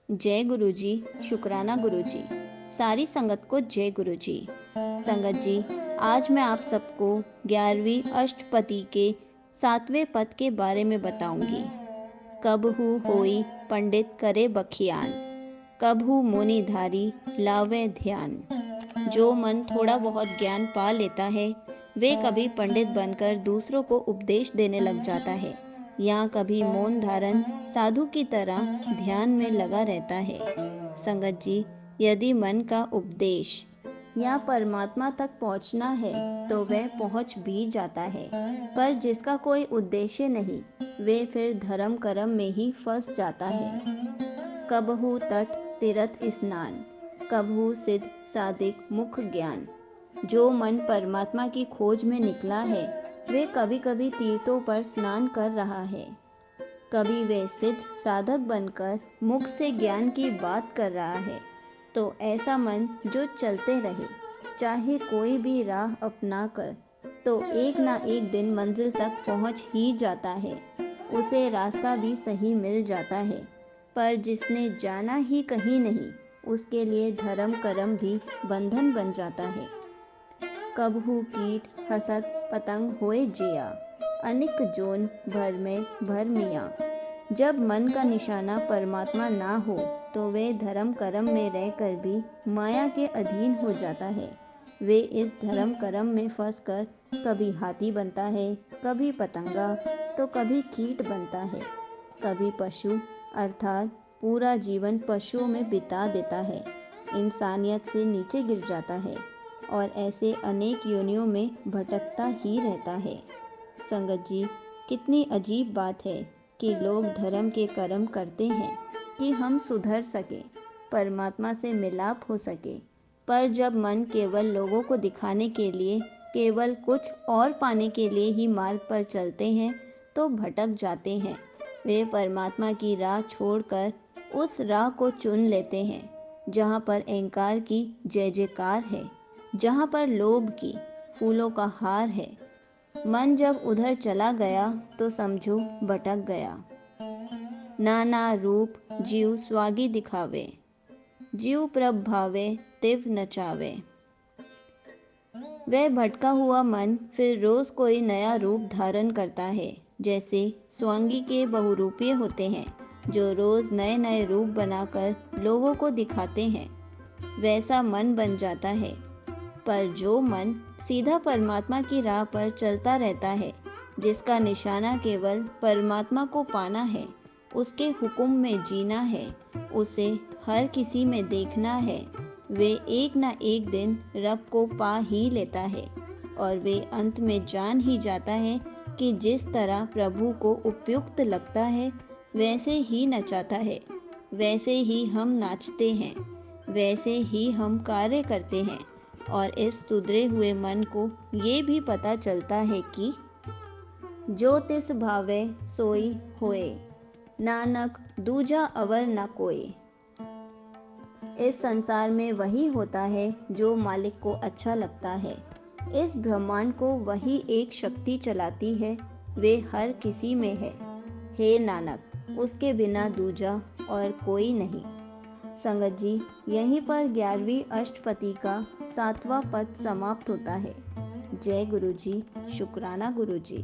जय गुरु जी, शुक्राना गुरु जी। सारी संगत को जय गुरु जी। संगत जी, आज मैं आप सबको 11वीं अष्टपदी के 7वें पद के बारे में बताऊंगी। कबहु होई पंडित करे बखियान, कबहु मुनि धारी लावे ध्यान। जो मन थोड़ा बहुत ज्ञान पा लेता है, वे कभी पंडित बनकर दूसरों को उपदेश देने लग जाता है, या कभी मौन धारण साधु की तरह ध्यान में लगा रहता है। संगत जी, यदि मन का उपदेश या परमात्मा तक पहुंचना है तो वह पहुंच भी जाता है, पर जिसका कोई उद्देश्य नहीं, वे फिर धर्म कर्म में ही फंस जाता है। कबहु तट तीरथ स्नान, कबहु सिद्ध सादिक मुख ज्ञान। जो मन परमात्मा की खोज में निकला है, वे कभी कभी तीर्थों पर स्नान कर रहा है, कभी वे सिद्ध साधक बनकर मुख से ज्ञान की बात कर रहा है। तो ऐसा मन जो चलते रहे, चाहे कोई भी राह अपना कर, तो एक ना एक दिन मंजिल तक पहुंच ही जाता है। उसे रास्ता भी सही मिल जाता है। पर जिसने जाना ही कहीं नहीं, उसके लिए धर्म कर्म भी बंधन बन जाता है। कबहु कीट हसत पतंग होए जिया, अनिक जोन भर में भर मियाँ। जब मन का निशाना परमात्मा ना हो, तो वे धर्म कर्म में रहकर भी माया के अधीन हो जाता है। वे इस धर्म कर्म में फंसकर कभी हाथी बनता है, कभी पतंगा, तो कभी कीट बनता है, कभी पशु, अर्थात पूरा जीवन पशुओं में बिता देता है, इंसानियत से नीचे गिर जाता है और ऐसे अनेक योनियों में भटकता ही रहता है। संगत जी, कितनी अजीब बात है कि लोग धर्म के कर्म करते हैं कि हम सुधर सके, परमात्मा से मिलाप हो सके, पर जब मन केवल लोगों को दिखाने के लिए, केवल कुछ और पाने के लिए ही मार्ग पर चलते हैं, तो भटक जाते हैं। वे परमात्मा की राह छोड़कर उस राह को चुन लेते हैं जहाँ पर अहंकार की जय जयकार है, जहाँ पर लोभ की फूलों का हार है। मन जब उधर चला गया तो समझो भटक गया। नाना रूप जीव स्वागी दिखावे, जीव प्रभ भावे तिव नचावे। वह भटका हुआ मन फिर रोज कोई नया रूप धारण करता है। जैसे स्वांगी के बहुरूपीय होते हैं, जो रोज नए नए रूप बनाकर लोगों को दिखाते हैं, वैसा मन बन जाता है। पर जो मन सीधा परमात्मा की राह पर चलता रहता है, जिसका निशाना केवल परमात्मा को पाना है, उसके हुक्म में जीना है, उसे हर किसी में देखना है, वे एक ना एक दिन रब को पा ही लेता है। और वे अंत में जान ही जाता है कि जिस तरह प्रभु को उपयुक्त लगता है, वैसे ही नचाता है, वैसे ही हम नाचते हैं, वैसे ही हम कार्य करते हैं। और इस सुधरे हुए मन को ये भी पता चलता है कि जो तिस भावे सोई होए, नानक दूजा अवर न कोई। इस संसार में वही होता है जो मालिक को अच्छा लगता है। इस ब्रह्मांड को वही एक शक्ति चलाती है, वे हर किसी में है। हे नानक, उसके बिना दूजा और कोई नहीं। संगत जी, यहीं पर 11वीं अष्टपदी का 7वां पद समाप्त होता है। जय गुरु जी, शुक्राना गुरु जी।